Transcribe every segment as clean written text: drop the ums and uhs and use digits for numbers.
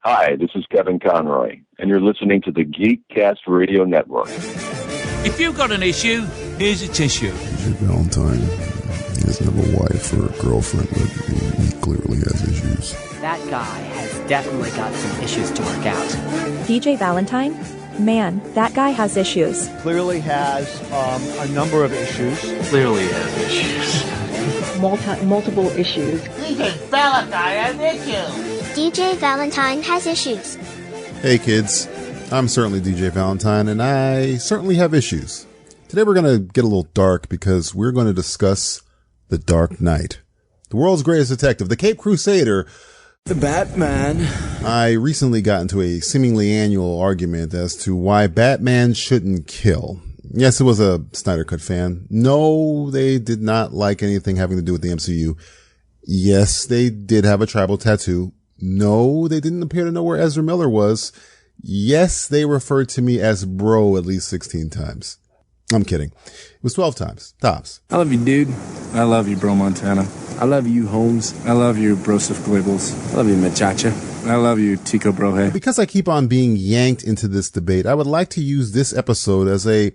Hi, this is Kevin Conroy, and you're listening to the GeekCast Radio Network. If you've got an issue, here's a tissue. DJ Valentine, he doesn't have a wife or a girlfriend, but he clearly has issues. That guy has definitely got some issues to work out. DJ Valentine? Man, that guy has issues. Clearly has a number of issues. Clearly has issues. Multiple issues. DJ Valentine has issues. DJ Valentine has issues. Hey kids, I'm certainly DJ Valentine, and I certainly have issues. Today we're going to get a little dark because we're going to discuss The Dark Knight. The world's greatest detective, the Cape Crusader, the Batman. I recently got into a seemingly annual argument as to why Batman shouldn't kill. Yes, it was a Snyder Cut fan. No, they did not like anything having to do with the MCU. Yes, they did have a tribal tattoo. No, they didn't appear to know where Ezra Miller was. Yes, they referred to me as bro at least 16 times. I'm kidding. It was 12 times, tops. I love you, dude. I love you, bro Montana. I love you, Holmes. I love you, Broseph Glibbles. I love you, Machacha. I love you, Tico Brohe. Because I keep on being yanked into this debate, I would like to use this episode as a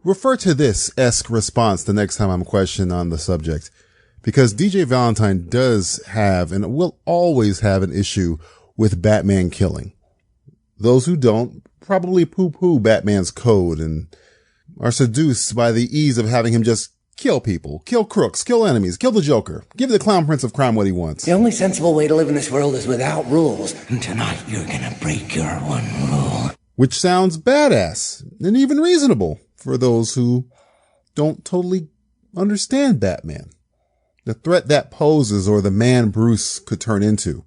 refer to this-esque response the next time I'm questioned on the subject. Because DJ Valentine does have and will always have an issue with Batman killing. Those who don't probably poo-poo Batman's code and are seduced by the ease of having him just kill people, kill crooks, kill enemies, kill the Joker, give the Clown Prince of Crime what he wants. The only sensible way to live in this world is without rules. And tonight you're gonna break your one rule. Which sounds badass and even reasonable for those who don't totally understand Batman, the threat that poses, or the man Bruce could turn into.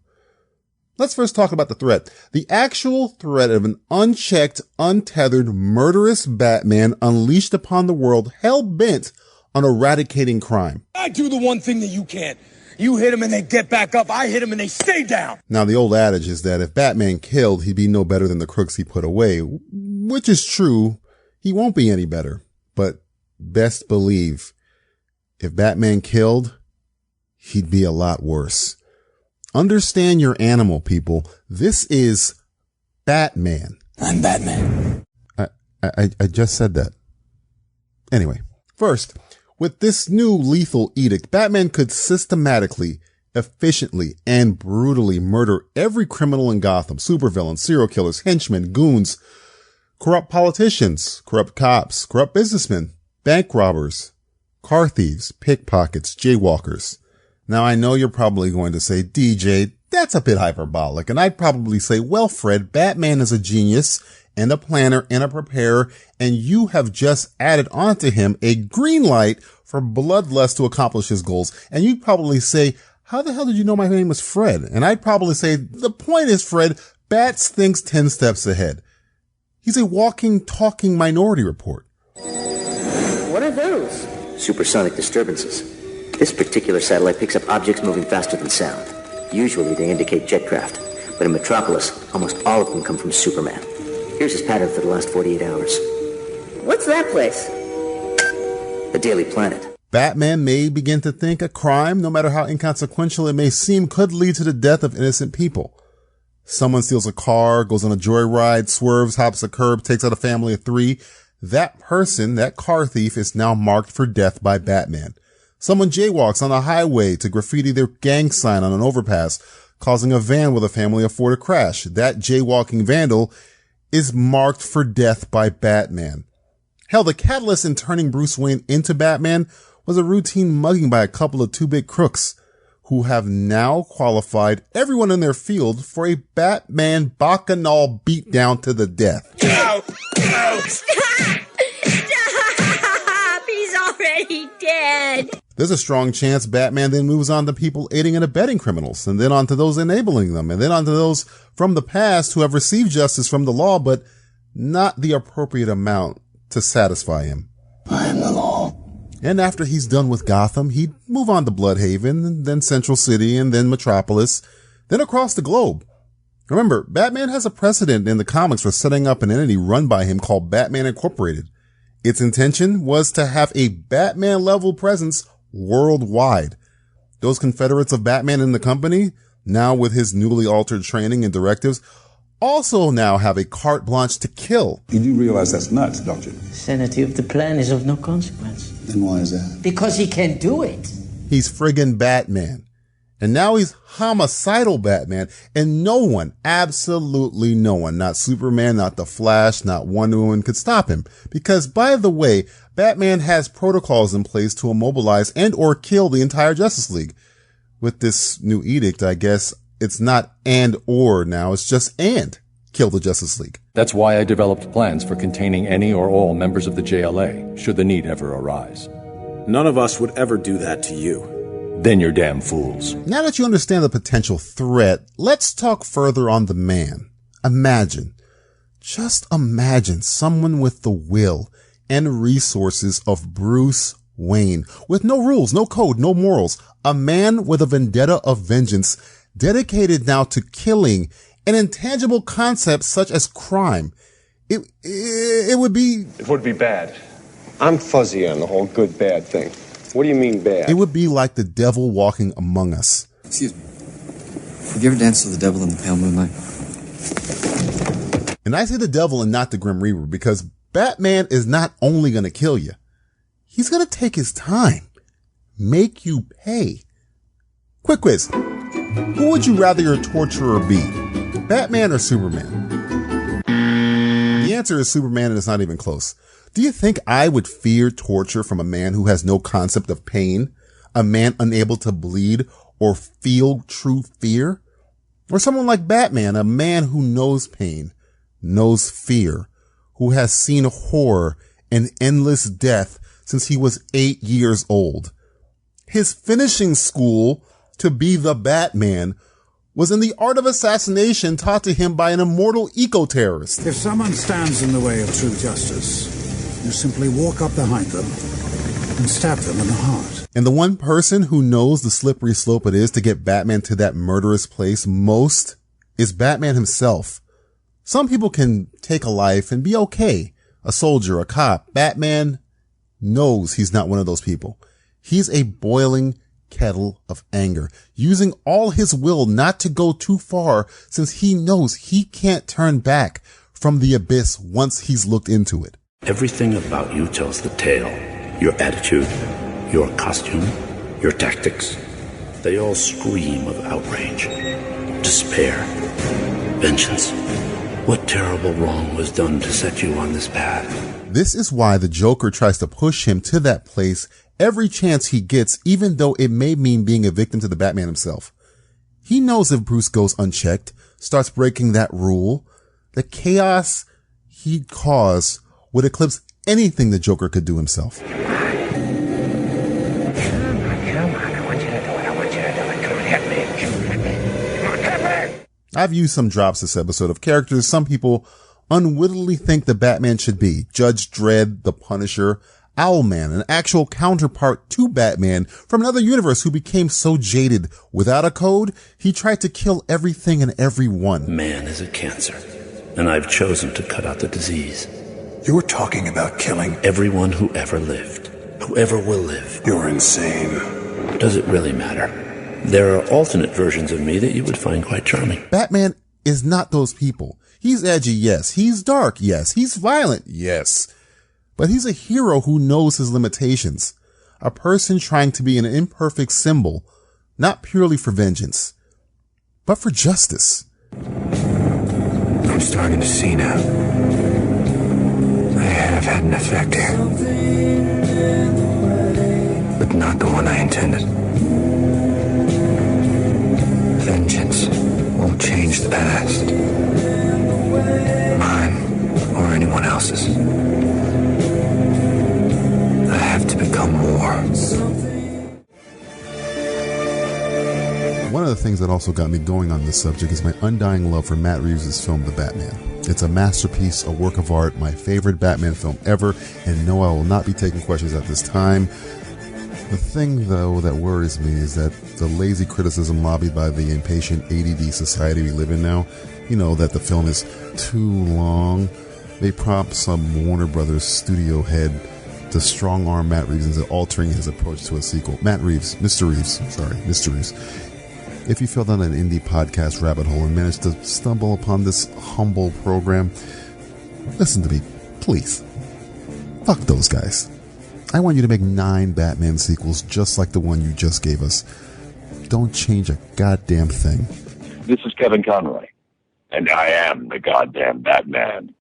Let's first talk about the threat. The actual threat of an unchecked, untethered, murderous Batman unleashed upon the world, hell-bent on eradicating crime. I do the one thing that you can't. You hit them and they get back up. I hit them and they stay down. Now, the old adage is that if Batman killed, he'd be no better than the crooks he put away, which is true. He won't be any better. But best believe, if Batman killed, he'd be a lot worse. Understand your animal, people. This is Batman. I'm Batman. I just said that. Anyway, first, with this new lethal edict, Batman could systematically, efficiently, and brutally murder every criminal in Gotham. Supervillains, serial killers, henchmen, goons, corrupt politicians, corrupt cops, corrupt businessmen, bank robbers, car thieves, pickpockets, jaywalkers. Now, I know you're probably going to say, DJ, that's a bit hyperbolic. And I'd probably say, well, Fred, Batman is a genius and a planner and a preparer, and you have just added onto him a green light for bloodlust to accomplish his goals. And you'd probably say, how the hell did you know my name was Fred? And I'd probably say, the point is, Fred, Bats thinks 10 steps ahead. He's a walking, talking Minority Report. What are those? Supersonic disturbances. This particular satellite picks up objects moving faster than sound. Usually they indicate jetcraft, but in Metropolis, almost all of them come from Superman. Here's his pattern for the last 48 hours. What's that place? The Daily Planet. Batman may begin to think a crime, no matter how inconsequential it may seem, could lead to the death of innocent people. Someone steals a car, goes on a joyride, swerves, hops a curb, takes out a family of 3. That person, that car thief, is now marked for death by Batman. Someone jaywalks on a highway to graffiti their gang sign on an overpass, causing a van with a family of 4 to crash. That jaywalking vandal is marked for death by Batman. Hell, the catalyst in turning Bruce Wayne into Batman was a routine mugging by a couple of 2-bit crooks who have now qualified everyone in their field for a Batman bacchanal beatdown to the death. Ow! Ow! Stop! Stop! He's already dead. There's a strong chance Batman then moves on to people aiding and abetting criminals, and then on to those enabling them, and then on to those from the past who have received justice from the law, but not the appropriate amount to satisfy him. I am the law. And after he's done with Gotham, he'd move on to Bloodhaven, then Central City, and then Metropolis, then across the globe. Remember, Batman has a precedent in the comics for setting up an entity run by him called Batman Incorporated. Its intention was to have a Batman-level presence worldwide. Those Confederates of Batman in the company, now with his newly altered training and directives, also now have a carte blanche to kill. You do realize that's nuts, don't you? Sanity of the plan is of no consequence. Then why is that? Because he can do it. He's friggin' Batman. And now he's homicidal Batman. And no one, absolutely no one, not Superman, not the Flash, not Wonder Woman could stop him. Because, by the way, Batman has protocols in place to immobilize and or kill the entire Justice League. With this new edict, I guess it's not and or now, it's just and kill the Justice League. That's why I developed plans for containing any or all members of the JLA, should the need ever arise. None of us would ever do that to you. Then you're damn fools. Now that you understand the potential threat, let's talk further on the man. Just imagine someone with the will and resources of Bruce Wayne, with no rules, no code, no morals, a man with a vendetta of vengeance, dedicated now to killing an intangible concept such as crime. It would be bad. I'm fuzzy on the whole good-bad thing. What do you mean bad? It would be like the devil walking among us. Excuse me. Have you ever danced with the devil in the pale moonlight? And I say the devil and not the Grim Reaper because Batman is not only going to kill you. He's going to take his time. Make you pay. Quick quiz. Who would you rather your torturer be? Batman or Superman? The answer is Superman, and it's not even close. Do you think I would fear torture from a man who has no concept of pain? A man unable to bleed or feel true fear? Or someone like Batman, a man who knows pain, knows fear, who has seen horror and endless death since he was 8 years old. His finishing school to be the Batman was in the art of assassination taught to him by an immortal eco-terrorist. If someone stands in the way of true justice, you simply walk up behind them and stab them in the heart. And the one person who knows the slippery slope it is to get Batman to that murderous place most is Batman himself. Some people can take a life and be okay. A soldier, a cop. Batman knows he's not one of those people. He's a boiling kettle of anger, using all his will not to go too far since he knows he can't turn back from the abyss once he's looked into it. Everything about you tells the tale. Your attitude, your costume, your tactics. They all scream of outrage, despair, vengeance. What terrible wrong was done to set you on this path? This is why the Joker tries to push him to that place every chance he gets, even though it may mean being a victim to the Batman himself. He knows if Bruce goes unchecked, starts breaking that rule, the chaos he'd cause would eclipse anything the Joker could do himself. Come on, I want you to do it. Come on, hit me. Come on, hit me. I've used some drops this episode of characters some people unwittingly think the Batman should be. Judge Dredd, the Punisher, Owlman, an actual counterpart to Batman from another universe who became so jaded without a code, he tried to kill everything and everyone. Man is a cancer, and I've chosen to cut out the disease. You're talking about killing everyone who ever lived, whoever will live. You're insane. Does it really matter? There are alternate versions of me that you would find quite charming. Batman is not those people. He's edgy, yes. He's dark, yes. He's violent, yes. But he's a hero who knows his limitations. A person trying to be an imperfect symbol, not purely for vengeance, but for justice. I'm starting to see now. I have had an effect here. But not the one I intended. Vengeance won't change the past. Mine or anyone else's. I have to become more. One of the things that also got me going on this subject is my undying love for Matt Reeves' film, The Batman. It's a masterpiece, a work of art, my favorite Batman film ever, and no, I will not be taking questions at this time. The thing, though, that worries me is that the lazy criticism lobbied by the impatient ADD society we live in now, you know, that the film is too long, they prompt some Warner Brothers studio head to strong-arm Matt Reeves into altering his approach to a sequel. Mr. Reeves. If you fell down an indie podcast rabbit hole and managed to stumble upon this humble program, listen to me, please. Fuck those guys. I want you to make 9 Batman sequels just like the one you just gave us. Don't change a goddamn thing. This is Kevin Conroy, and I am the goddamn Batman.